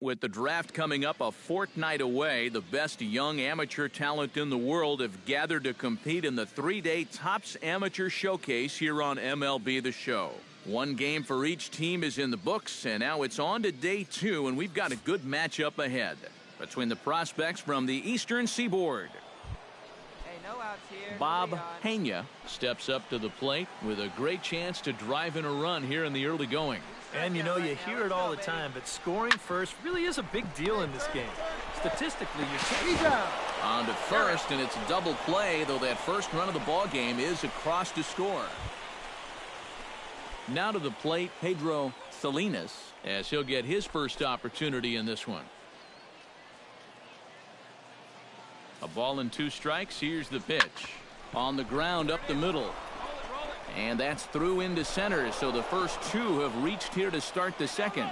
With the draft coming up a fortnight away, the best young amateur talent in the world have gathered to compete in the 3-day Topps Amateur Showcase here on MLB The Show. One game for each team is in the books, and now it's on to day 2, and we've got a good matchup ahead between the prospects from the Eastern Seaboard. Bob Hania steps up to the plate with a great chance to drive in a run here in the early going. And you know, you hear it all the time, but scoring first really is a big deal in this game. Statistically, you're on to first, and it's a double play, though that first run of the ball game is across to score. Now to the plate, Pedro Salinas, as he'll get his first opportunity in this one. A ball and 2 strikes. Here's the pitch. On the ground up the middle. And that's through into center, so the first 2 have reached here to start the second.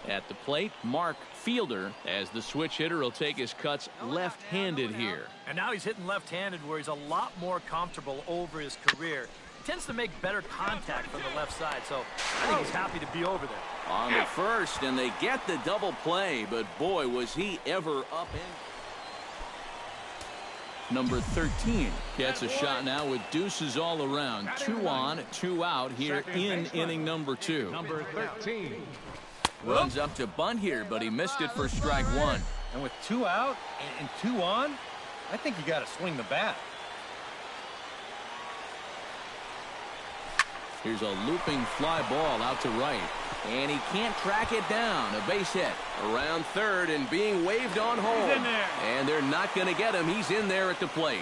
At the plate, Mark Fielder, as the switch hitter will take his cuts left-handed here. And now he's hitting left-handed where he's a lot more comfortable over his career. He tends to make better contact from the left side, so I think he's happy to be over there. On the first, and they get the double play, but boy, was he ever up in. Number 13 gets a shot now with deuces all around. 2 on, 2 out here in inning number 2. Number 13. Runs up to bunt here, but he missed it for strike 1. And with 2 out and 2 on, I think you got to swing the bat. Here's a looping fly ball out to right. And he can't track it down. A base hit around third and being waved on home. And they're not going to get him. He's in there at the plate.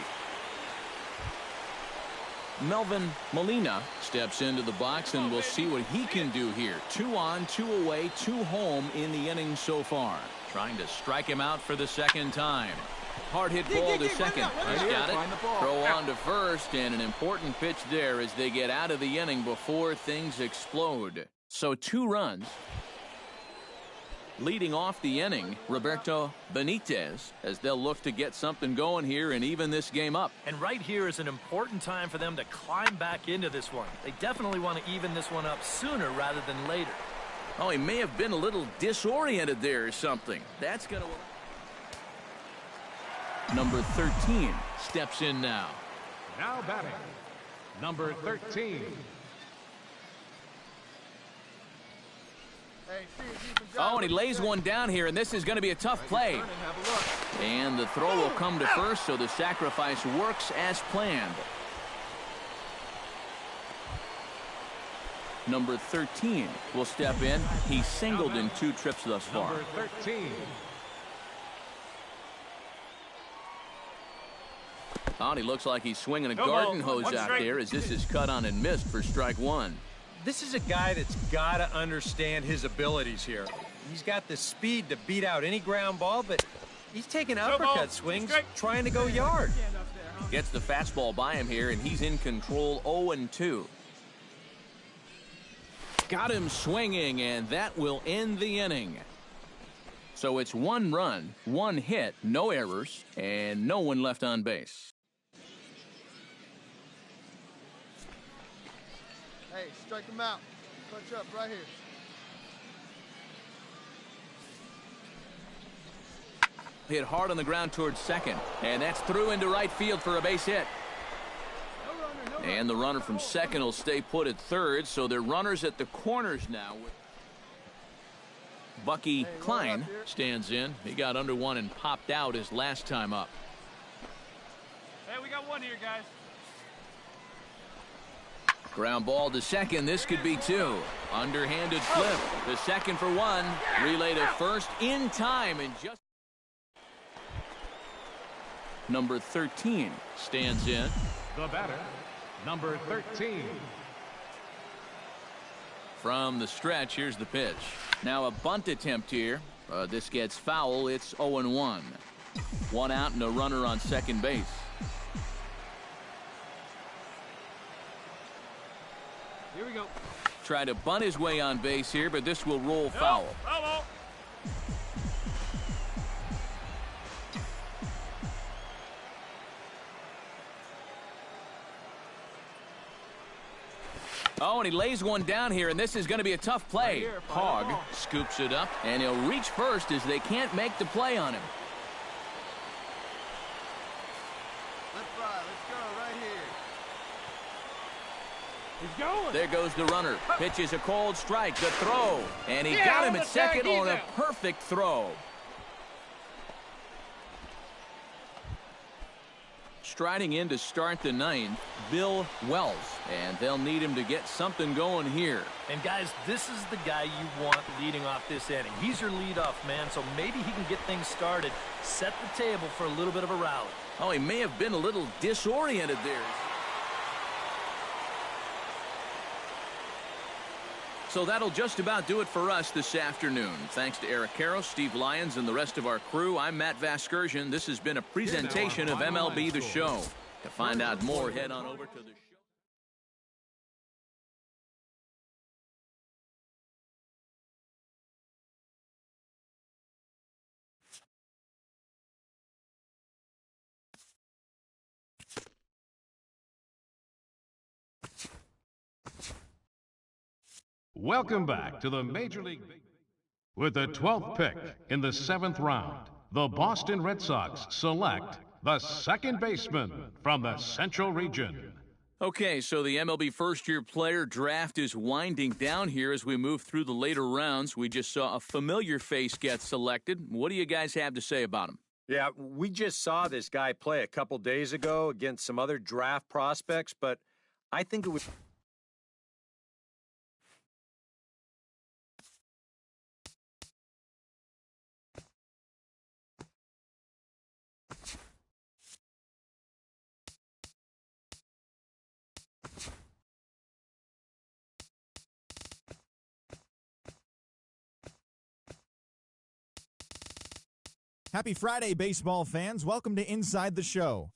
Melvin Molina steps into the box, and we'll see what he can do here. 2 on, 2 away, 2 home in the inning so far. Trying to strike him out for the second time. Hard hit ball to second. He's got it. Throw on to first, and an important pitch there as they get out of the inning before things explode. So 2 runs. Leading off the inning, Roberto Benitez, as they'll look to get something going here and even this game up. And right here is an important time for them to climb back into this one. They definitely want to even this one up sooner rather than later. Oh, he may have been a little disoriented there or something. That's going to work. Number 13 steps in now. Now batting, number 13. Oh, and he lays one down here, and this is going to be a tough play. And the throw will come to first, so the sacrifice works as planned. Number 13 will step in. He's singled in 2 trips thus far. Number 13. Oh, and he looks like he's swinging a garden hose out there as this is cut on and missed for strike 1. This is a guy that's got to understand his abilities here. He's got the speed to beat out any ground ball, but he's taking uppercut swings, trying to go yard. Gets the fastball by him here, and he's in control 0-2. Got him swinging, and that will end the inning. So it's 1 run, 1 hit, no errors, and no one left on base. Hey, strike him out. Punch up right here. Hit hard on the ground towards second, and that's through into right field for a base hit. And the runner from second will stay put at third, so they're runners at the corners now. Bucky Klein stands in. He got under 1 and popped out his last time up. Hey, we got 1 here, guys. Ground ball to second. This could be 2. Underhanded flip. The second for 1. Relay to first in time, and just number 13 stands in. The batter, number 13. From the stretch, here's the pitch. Now a bunt attempt here. This gets foul. It's 0-1. 1 out and a runner on second base. Here we go. Try to bunt his way on base here, but this will roll foul. Oh, and he lays one down here, and this is going to be a tough play. Hogg scoops it up, and he'll reach first as they can't make the play on him. Left right, let's go right here. He's going. There goes the runner. Pitches a cold strike. The throw. And he got him at second on a perfect throw. Striding in to start the ninth, Bill Wells. And they'll need him to get something going here. And, guys, this is the guy you want leading off this inning. He's your leadoff man, so maybe he can get things started, set the table for a little bit of a rally. Oh, he may have been a little disoriented there. So that'll just about do it for us this afternoon. Thanks to Eric Karros, Steve Lyons, and the rest of our crew, I'm Matt Vasgersian. This has been a presentation of MLB The Show. To find out more, head on over to the show. Welcome back to the Major League. With the 12th pick in the 7th round, the Boston Red Sox select the second baseman from the Central Region. Okay, so the MLB first-year player draft is winding down here as we move through the later rounds. We just saw a familiar face get selected. What do you guys have to say about him? Yeah, we just saw this guy play a couple days ago against some other draft prospects, but I think it was... Happy Friday, baseball fans. Welcome to Inside the Show.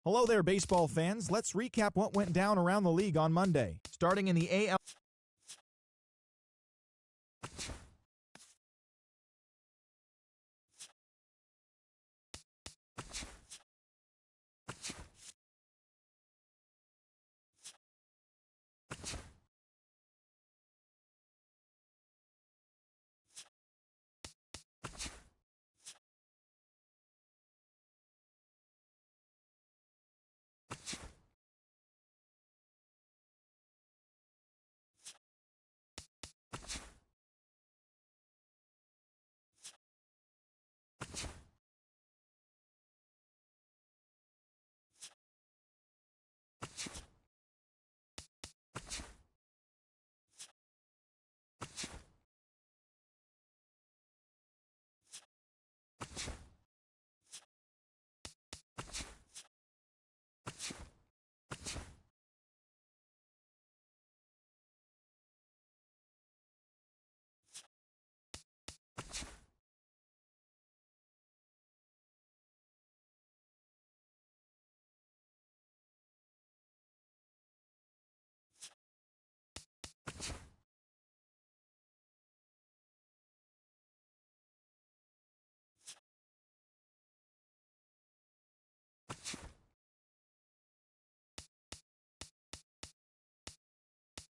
Hello there, baseball fans. Let's recap what went down around the league on Monday. Starting in the AL.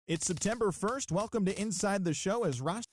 It's September 1st. Welcome to Inside the Show as Ross.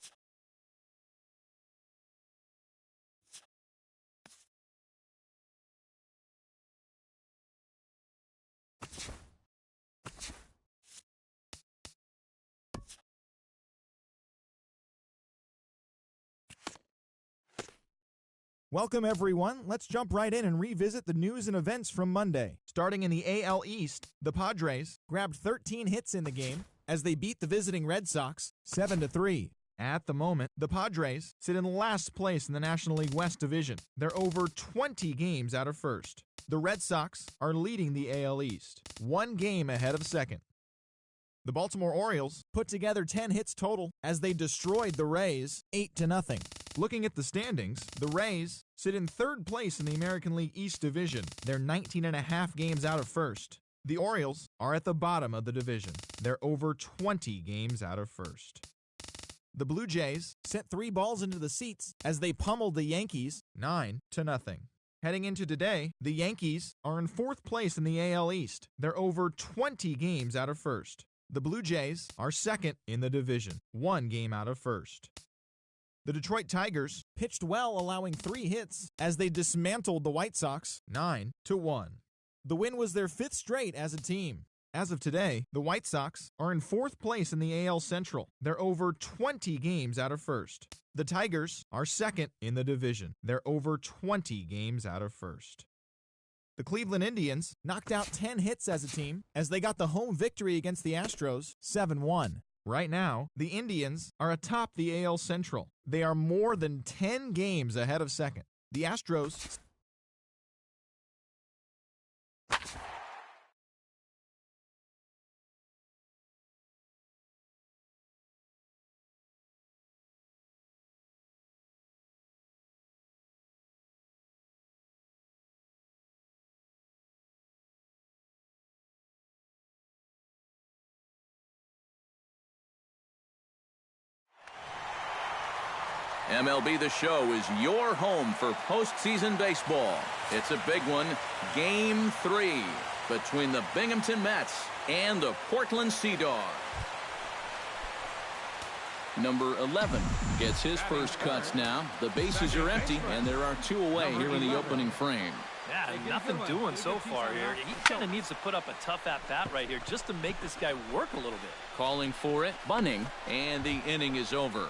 Welcome, everyone. Let's jump right in and revisit the news and events from Monday. Starting in the AL East, the Padres grabbed 13 hits in the game as they beat the visiting Red Sox 7-3. At the moment, the Padres sit in last place in the National League West Division. They're over 20 games out of first. The Red Sox are leading the AL East, 1 game ahead of second. The Baltimore Orioles put together 10 hits total as they destroyed the Rays 8-0. Looking at the standings, the Rays sit in third place in the American League East Division. They're 19.5 games out of first. The Orioles are at the bottom of the division. They're over 20 games out of first. The Blue Jays sent 3 balls into the seats as they pummeled the Yankees 9-0. Heading into today, the Yankees are in fourth place in the AL East. They're over 20 games out of first. The Blue Jays are second in the division, 1 game out of first. The Detroit Tigers pitched well, allowing 3 hits as they dismantled the White Sox 9-1. The win was their 5th straight as a team. As of today, the White Sox are in fourth place in the AL Central. They're over 20 games out of first. The Tigers are second in the division. They're over 20 games out of first. The Cleveland Indians knocked out 10 hits as a team as they got the home victory against the Astros 7-1. Right now, the Indians are atop the AL Central. They are more than 10 games ahead of second. The Astros MLB The Show is your home for postseason baseball. It's a big one. Game 3 between the Binghamton Mets and the Portland Sea Dogs. Number 11 gets his first cuts now. The bases are empty, and there are 2 away here in the opening frame. Yeah, nothing doing so far here. He kind of needs to put up a tough at-bat right here just to make this guy work a little bit. Calling for it, Bunning, and the inning is over.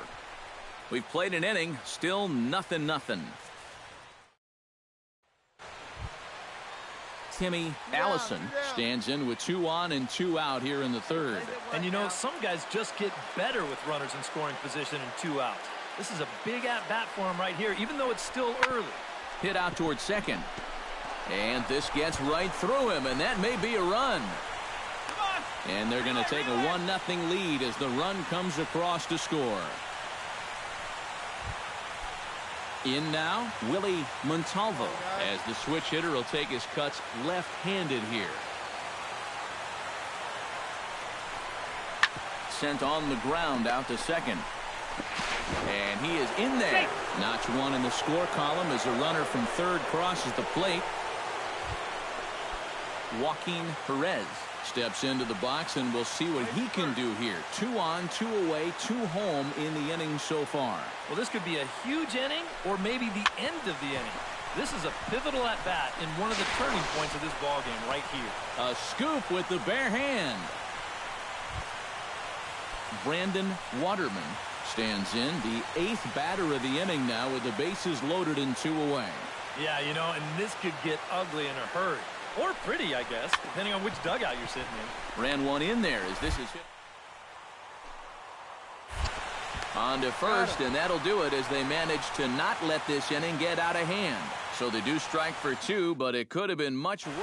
We've played an inning, still 0-0. Timmy Allison stands in with 2 on and 2 out here in the third. And you know, some guys just get better with runners in scoring position and 2 outs. This is a big at-bat for him right here, even though it's still early. Hit out towards second. And this gets right through him, and that may be a run. And they're going to take a 1-0 lead as the run comes across to score. In now, Willie Montalvo, as the switch hitter will take his cuts left-handed here. Sent on the ground out to second. And he is in there. Notch 1 in the score column as a runner from third crosses the plate. Joaquin Perez steps into the box, and we'll see what he can do here. 2 on, 2 away, 2 home in the inning so far. Well, this could be a huge inning or maybe the end of the inning. This is a pivotal at-bat in one of the turning points of this ballgame right here. A scoop with the bare hand. Brandon Waterman stands in, the 8th batter of the inning now with the bases loaded and 2 away. Yeah, you know, and this could get ugly in a hurry. Or pretty, I guess, depending on which dugout you're sitting in. Ran one in there as this is hit. On to first, and that'll do it as they manage to not let this inning get out of hand. So they do strike for 2, but it could have been much worse.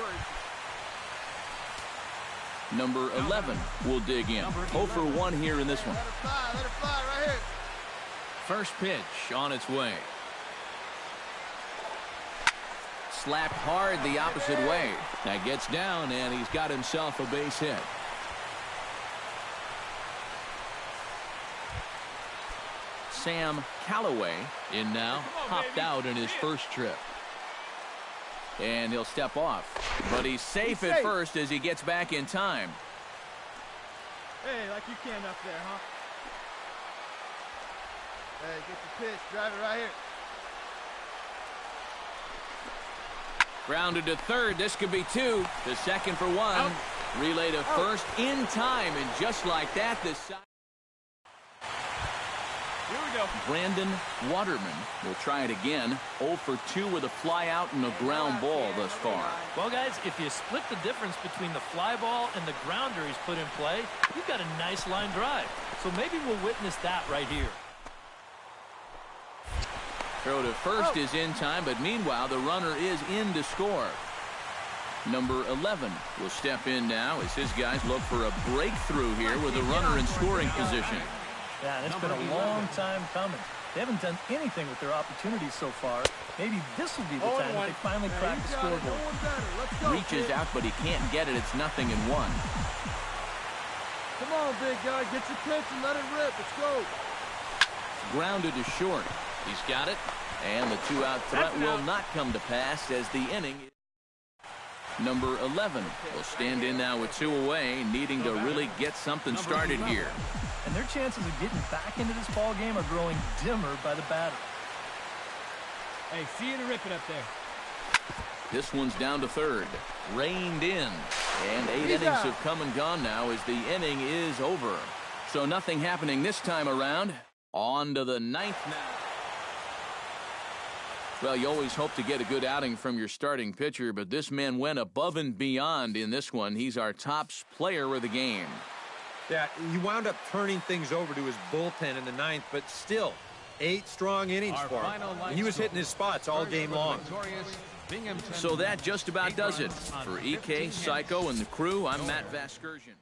Number 11 will dig in. 0 for 1 here in this one. Let it fly right here. First pitch on its way. Slapped hard the opposite way. That gets down, and he's got himself a base hit. Sam Callaway in now, hopped out in his first trip. And he'll step off. But he's safe at first as he gets back in time. Hey, like you can up there, huh? Hey, get the pitch. Drive it right here. Grounded to third. This could be 2. To second for 1. Relay to first in time. And just like that, this side. Here we go. Brandon Waterman will try it again. 0 for 2 with a fly out and a ground ball thus far. Well, guys, if you split the difference between the fly ball and the grounder he's put in play, you've got a nice line drive. So maybe we'll witness that right here. Throw to first is in time, but meanwhile, the runner is in to score. Number 11 will step in now as his guys look for a breakthrough here with a runner in scoring position. Yeah, it's been a long time coming. They haven't done anything with their opportunities so far. Maybe this will be the time that they finally crack the scoreboard. Reaches out, but he can't get it. It's 0-1. Come on, big guy. Get your pitch and let it rip. Let's go. Grounded to short. He's got it. And the 2-out threat will not come to pass as the inning. Number 11 will stand in now with 2 away, needing to really get something started here. And their chances of getting back into this ball game are growing dimmer by the batter. Hey, see you to rip it up there. This one's down to third. Reined in. And 8 innings have come and gone now as the inning is over. So nothing happening this time around. On to the 9th now. Well, you always hope to get a good outing from your starting pitcher, but this man went above and beyond in this one. He's our top player of the game. Yeah, he wound up turning things over to his bullpen in the 9th, but still, 8 strong innings for him. And he was hitting his spots all game long. So that just about does it. For EK, Psycho, and the crew, I'm Matt Vasgersian.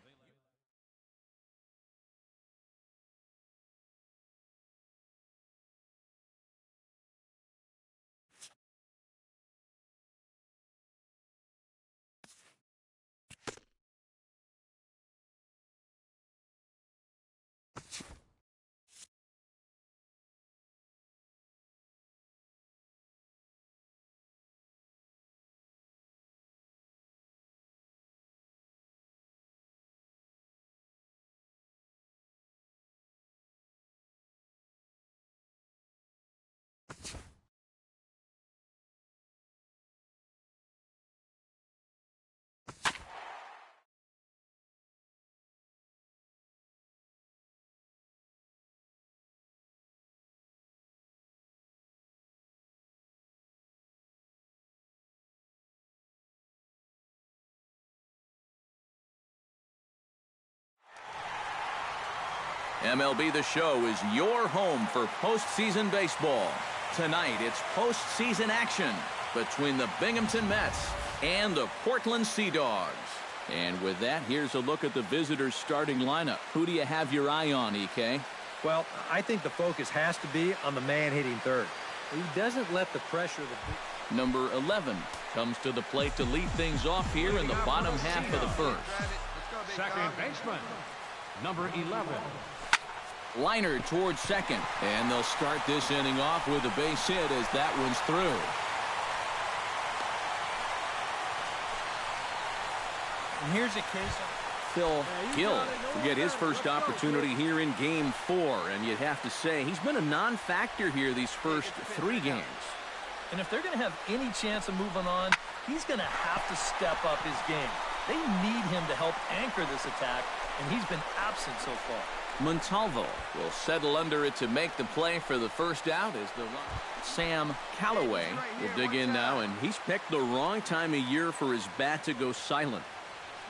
MLB The Show is your home for postseason baseball. Tonight, it's postseason action between the Binghamton Mets and the Portland Sea Dogs. And with that, here's a look at the visitors' starting lineup. Who do you have your eye on, EK? Well, I think the focus has to be on the man hitting third. He doesn't let the pressure of the... Number 11 comes to the plate to lead things off here in the bottom half of the first. Second baseman, number 11. Liner towards second, and they'll start this inning off with a base hit as that one's through. And here's a case of... Phil Gill will get his first opportunity here in Game 4, and you'd have to say he's been a non-factor here these first 3 games. And if they're going to have any chance of moving on, he's going to have to step up his game. They need him to help anchor this attack, and he's been absent so far. Montalvo will settle under it to make the play for the first out as the Sam Callaway will dig in now, and he's picked the wrong time of year for his bat to go silent.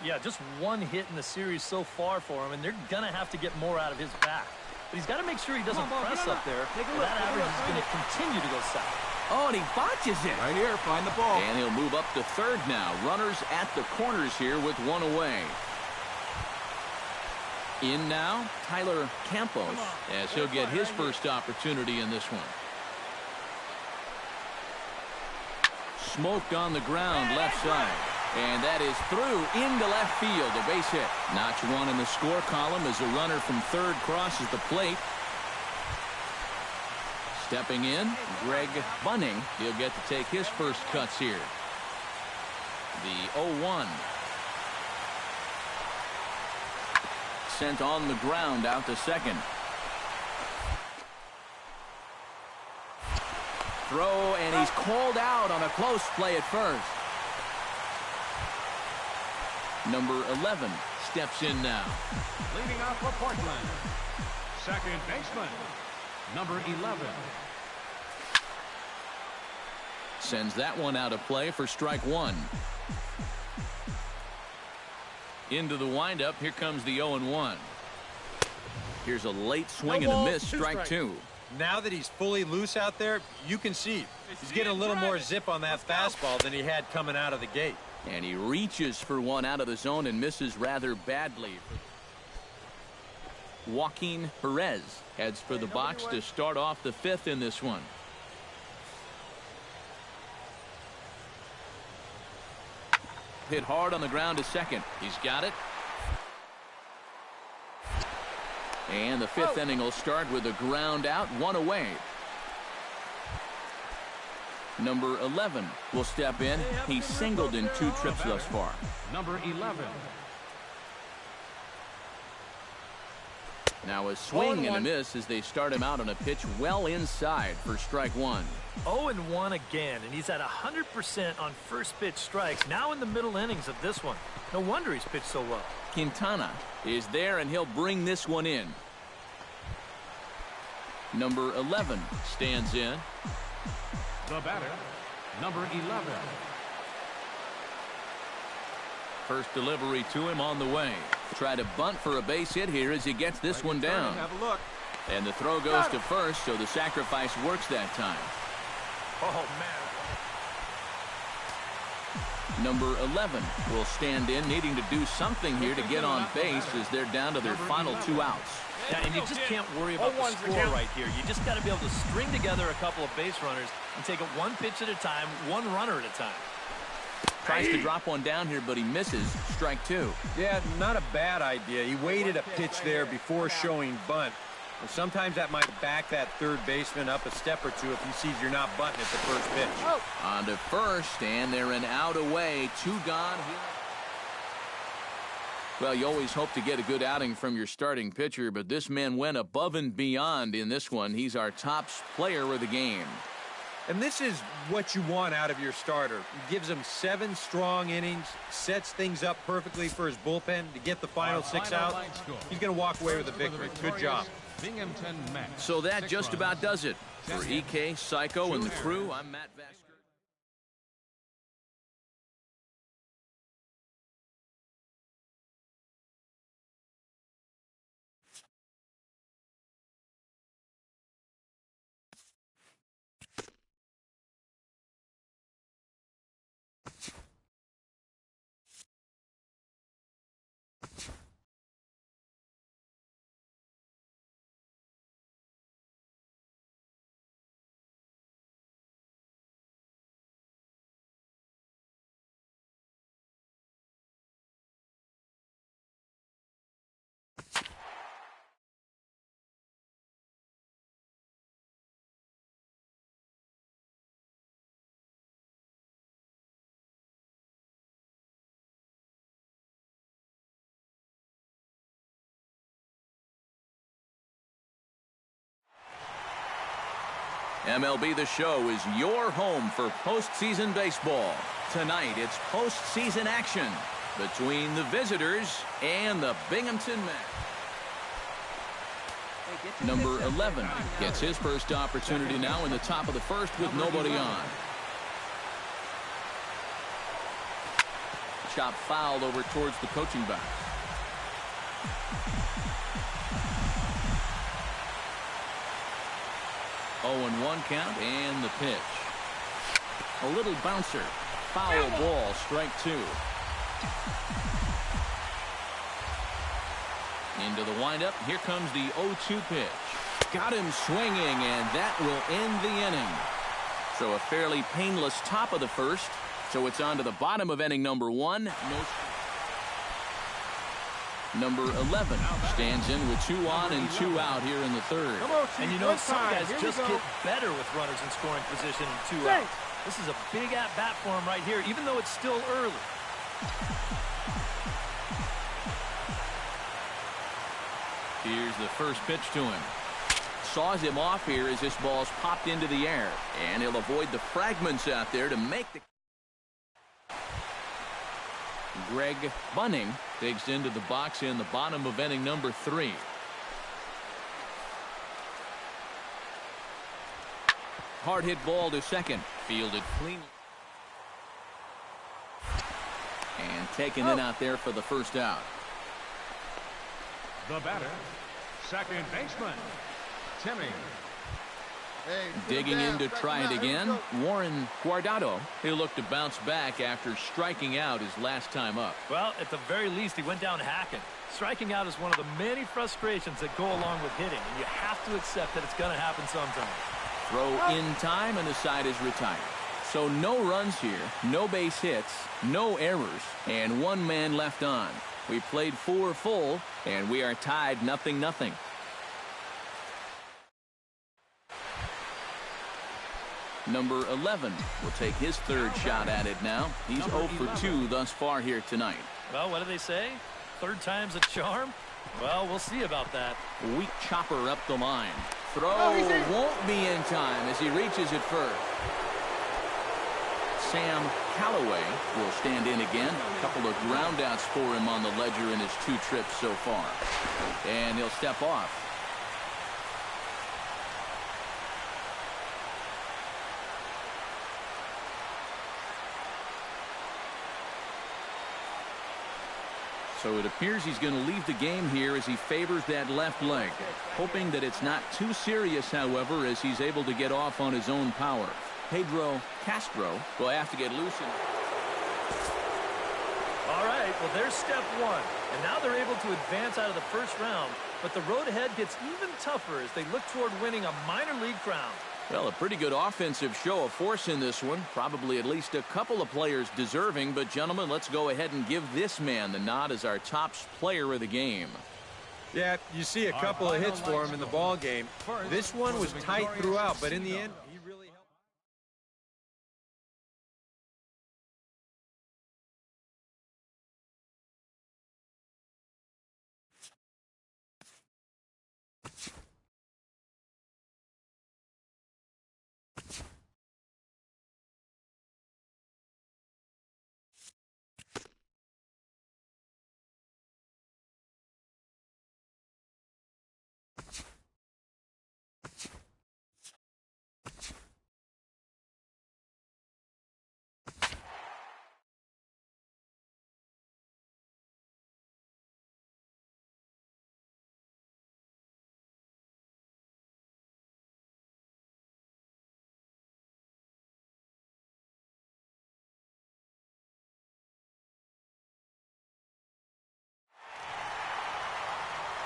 Yeah, just 1 hit in the series so far for him, and they're going to have to get more out of his bat. But he's got to make sure he doesn't press up there, or that average is going to continue to go south. Oh, and he botches it. Right here, find the ball. And he'll move up to third now. Runners at the corners here with 1 away. In now, Tyler Campos, as he'll get his first opportunity in this one. Smoked on the ground left side. And that is through into left field, a base hit. Notch 1 in the score column as a runner from third crosses the plate. Stepping in, Greg Bunning. He'll get to take his first cuts here. The 0-1. Sent on the ground out to second. Throw, and he's called out on a close play at first. Number 11 steps in now. Leading off for Portland, second baseman, number 11. Sends that one out of play for strike one. Into the windup. Here comes the 0-1. Here's a late swing and a miss. Strike two. Now that he's fully loose out there, you can see he's getting a little more zip on that fastball than he had coming out of the gate. And he reaches for one out of the zone and misses rather badly. Joaquin Perez heads for the box to start off the fifth in this one. Hit hard on the ground to second. He's got it. And the fifth inning will start with a ground out, one away. Number 11 will step in. He's singled in 2 trips thus far. Number 11. Now a swing and a miss as they start him out on a pitch well inside for strike one. 0-1 again, and he's at 100% on first pitch strikes, now in the middle innings of this one. No wonder he's pitched so well. Quintana is there, and he'll bring this one in. Number 11 stands in. The batter, number 11. First delivery to him on the way. Try to bunt for a base hit here as he gets this one down. Have a look. And the throw goes to first, so the sacrifice works that time. Oh, man. Number 11 will stand in, needing to do something here to get on base as they're down to their final 2 outs. Yeah, and you just can't worry about the score right here. You just got to be able to string together a couple of base runners and take it one pitch at a time, one runner at a time. Tries to drop one down here, but he misses. Strike two. Yeah, not a bad idea. He waited a pitch there before showing bunt. And sometimes that might back that third baseman up a step or two if he sees you're not bunting at the first pitch. On to first, and they're an out away. 2 gone here. Well, you always hope to get a good outing from your starting pitcher, but this man went above and beyond in this one. He's our top player of the game. And this is what you want out of your starter. He gives him 7 strong innings, sets things up perfectly for his bullpen to get the final 6 out. He's going to walk away with a victory. Good job. So that just about does it. For EK, Psycho, and the crew, I'm Matt Vasker. MLB The Show is your home for postseason baseball. Tonight, it's postseason action between the visitors and the Binghamton Mets. Number 11 gets his first opportunity now in the top of the first with nobody on. Chop fouled over towards the coaching box. Oh, and 1 count, and the pitch. A little bouncer. Foul ball, strike 2. Into the windup. Here comes the 0-2 pitch. Got him swinging, and that will end the inning. So a fairly painless top of the first. So it's on to the bottom of inning number 1. Number 11 stands in with 2 on and 2 out here in the third. And you know, some guys just get better with runners in scoring position and 2 outs. This is a big at-bat for him right here, even though it's still early. Here's the first pitch to him. Saws him off here as this ball's popped into the air. And he'll avoid the fragments out there to make the... Greg Bunning digs into the box in the bottom of inning number 3. hard hit ball to second. Fielded cleanly. And taken in out there for the first out. The batter, second baseman, Timmy. Digging in to try it again, Warren Guardado. He'll look to bounce back after striking out his last time up. Well, at the very least, he went down hacking. Striking out is one of the many frustrations that go along with hitting, and you have to accept that it's going to happen sometime. Throw in time, and the side is retired. So no runs here, no base hits, no errors, and one man left on. We played 4 full, and we are tied 0-0. Number 11 will take his third shot at it now. He's 0 for 2 thus far here tonight. Well, what do they say? Third time's a charm? Well, we'll see about that. Weak chopper up the line. Throw won't be in time as he reaches it first. Sam Callaway will stand in again. A couple of groundouts for him on the ledger in his 2 trips so far. And he'll step off. So it appears he's going to leave the game here as he favors that left leg. Hoping that it's not too serious, however, as he's able to get off on his own power. Pedro Castro will have to get loose. All right, well, there's step 1. And now they're able to advance out of the first round. But the road ahead gets even tougher as they look toward winning a minor league crown. Well, a pretty good offensive show of force in this one. Probably at least a couple of players deserving. But, gentlemen, let's go ahead and give this man the nod as our top player of the game. Yeah, you see a couple of hits for him in the ball game. This one was tight throughout, but in the end, he really helped.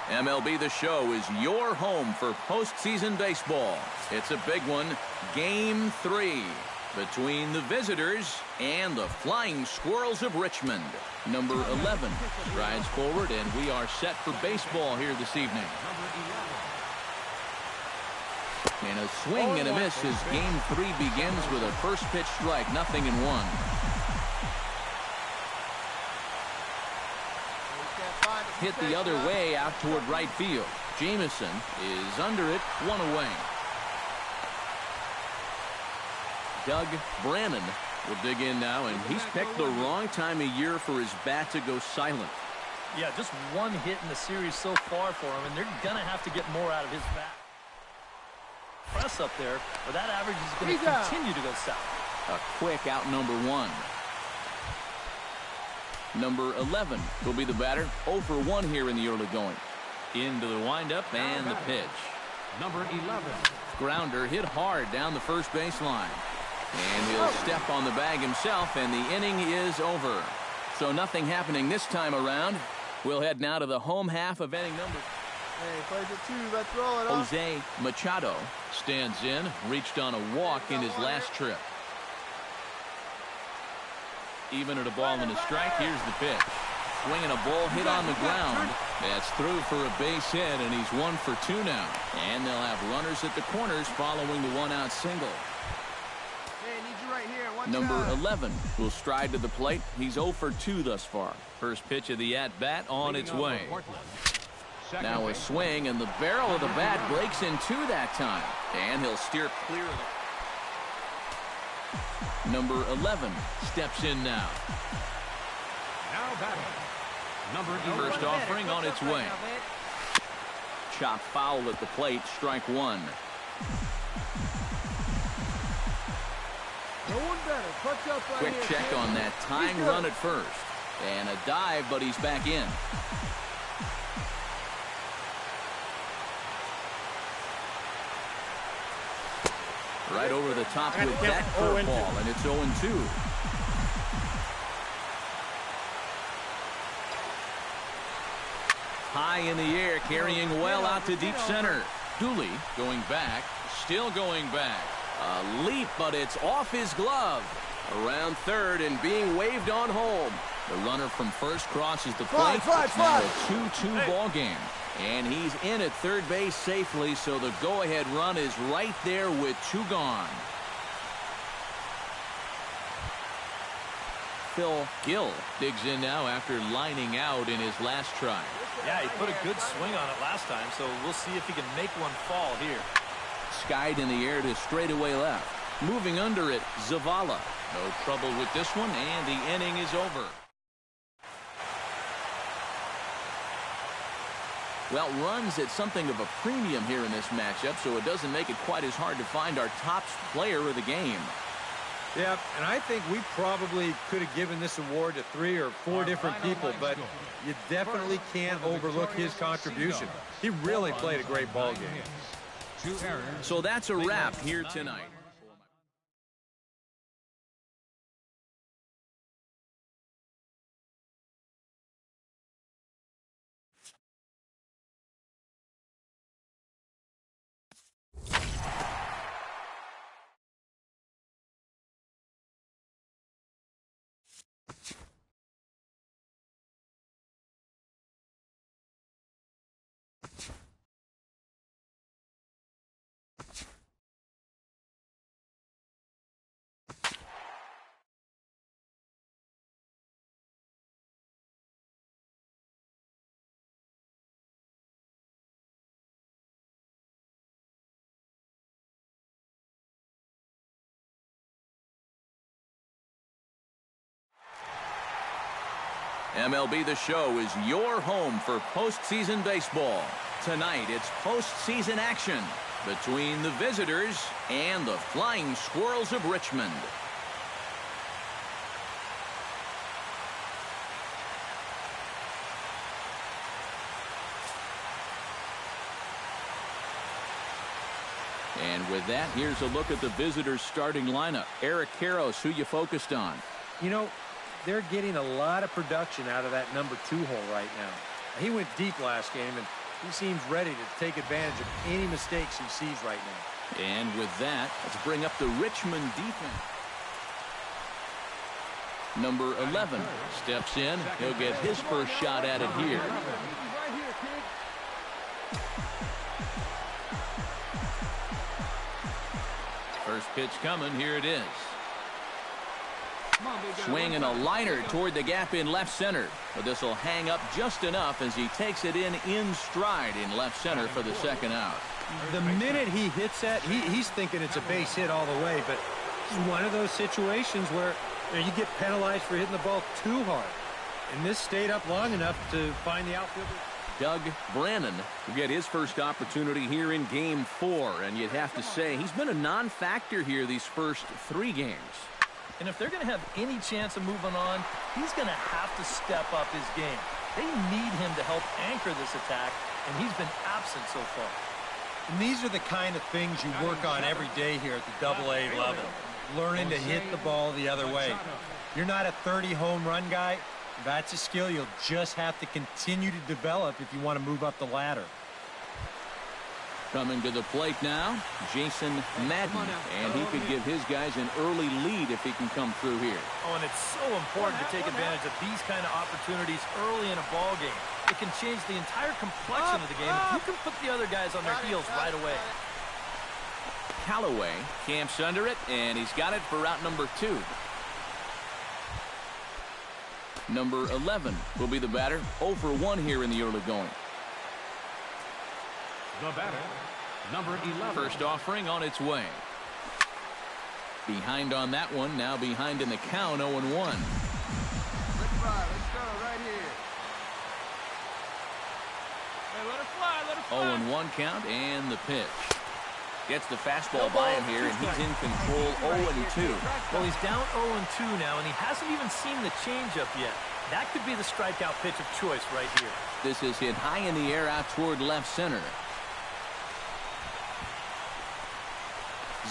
MLB The Show is your home for postseason baseball. It's a big one. Game 3 between the visitors and the Flying Squirrels of Richmond. Number 11 strides forward, and we are set for baseball here this evening. And a swing and a miss as Game 3 begins with a first pitch strike, 0-1. Hit the other way out toward right field. Jameson is under it, 1 away. Doug Brannon will dig in now, and he's picked the wrong time of year for his bat to go silent. Yeah, just 1 hit in the series so far for him, and they're going to have to get more out of his bat. Press up there, or that average is going to continue to go south. A quick out number 1. Number 11 will be the batter. 0 for 1 here in the early going. Into the windup and the pitch. Number 11. Grounder hit hard down the first baseline. And he'll step on the bag himself, and the inning is over. So nothing happening this time around. We'll head now to the home half of inning number. Hey, plays it 2. Let's roll it off. Jose Machado stands in. Reached on a walk in his last trip. Even at a ball and a strike. Here's the pitch. Swinging a ball hit on the ground. That's through for a base hit, and he's 1 for 2 now. And they'll have runners at the corners following the 1-out single. Hey, need you right here. One Number shot. 11 will stride to the plate. He's 0 for 2 thus far. First pitch of the at-bat on its way. Now a swing, and the barrel of the bat breaks in 2 that time. And he'll steer clear of it. Number 11 steps in now. Now batting. Number 11. First offering on its way. Chop foul at the plate, strike 1. No one better. Punch up right Quick here, check kid. on that tying run at first. And a dive, but he's back in. Right over the top with that curveball, and it's 0-2. High in the air, carrying well out to deep center. Dooley going back, still going back. A leap, but it's off his glove. Around third and being waved on home. The runner from first crosses the plate. Now a 2-2 ball game. And he's in at third base safely, so the go-ahead run is right there with 2 gone. Phil Gill digs in now after lining out in his last try. Yeah, he put a good swing on it last time, so we'll see if he can make one fall here. Skied in the air to straightaway left. Moving under it, Zavala. No trouble with this one, and the inning is over. Well, runs at something of a premium here in this matchup, so it doesn't make it quite as hard to find our top player of the game. Yeah, and I think we probably could have given this award to 3 or 4 different people, but you definitely can't overlook his contribution. He really played a great ball game. So that's a wrap here tonight. MLB The Show is your home for postseason baseball. Tonight, it's postseason action between the visitors and the Flying Squirrels of Richmond. And with that, here's a look at the visitors' starting lineup. Eric Karros, who you focused on? You know, they're getting a lot of production out of that number 2 hole right now. He went deep last game, and he seems ready to take advantage of any mistakes he sees right now. And with that, let's bring up the Richmond defense. Number 11 steps in. He'll get his first shot at it here. First pitch coming. Here it is. Swing and a liner toward the gap in left center. But this will hang up just enough as he takes it in stride in left center for the second out. The minute he hits that, he's thinking it's a base hit all the way, but it's one of those situations where you get penalized for hitting the ball too hard. And this stayed up long enough to find the outfielder. Doug Brannon will get his first opportunity here in Game 4, and you'd have to say he's been a non-factor here these first 3 games. And if they're going to have any chance of moving on, he's going to have to step up his game. They need him to help anchor this attack, and he's been absent so far. And these are the kind of things you work on every day here at the AA level. Learning to hit the ball the other way. You're not a 30 home run guy. That's a skill you'll just have to continue to develop if you want to move up the ladder. Coming to the plate now, Jason Madden, and he could give his guys an early lead if he can come through here. Oh, and it's so important to take advantage of these kind of opportunities early in a ball game. It can change the entire complexion of the game if you can put the other guys on their heels right away. Callaway camps under it, and he's got it for route number 2. Number 11 will be the batter. 0 for 1 here in the early going. The batter, number 11. First offering on its way. Behind on that one, now behind in the count, 0-1. Let's fly. Let's go right here. Hey, let her fly, let her fly. 0-1 count, and the pitch. Gets the fastball by him here, and he's in control 0-2. Well, he's down 0-2 now, and he hasn't even seen the changeup yet. That could be the strikeout pitch of choice right here. This is hit high in the air out toward left center.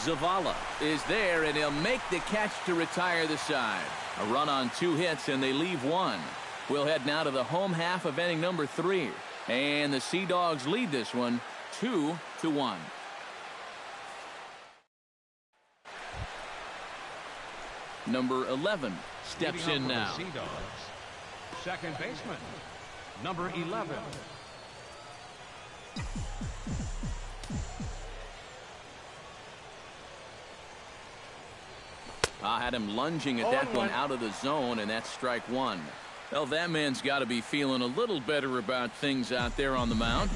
Zavala is there, and he'll make the catch to retire the side. A run on 2 hits, and they leave 1. We'll head now to the home half of inning number 3. And the Sea Dogs lead this one 2-1. Number 11 steps in now. Sea Dogs, second baseman, number 11. I had him lunging at that one out of the zone, and that's strike 1. Well, that man's got to be feeling a little better about things out there on the mound.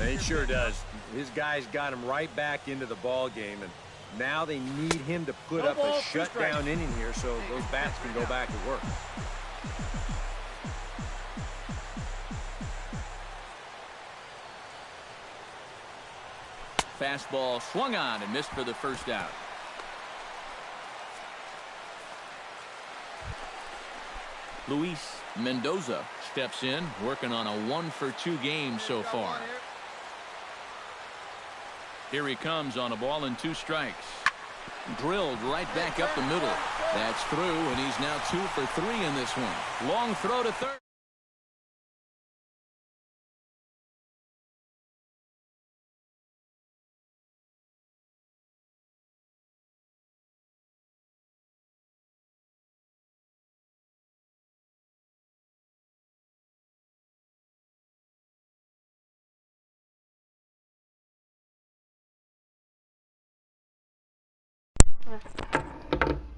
He sure does. His guys got him right back into the ball game, and now they need him to put up a shutdown inning here so those bats can go back to work. Fastball swung on and missed for the first out. Luis Mendoza steps in, working on a 1-for-2 game so far. Here he comes on a ball and 2 strikes. Drilled right back up the middle. That's through, and he's now 2 for 3 in this one. Long throw to third.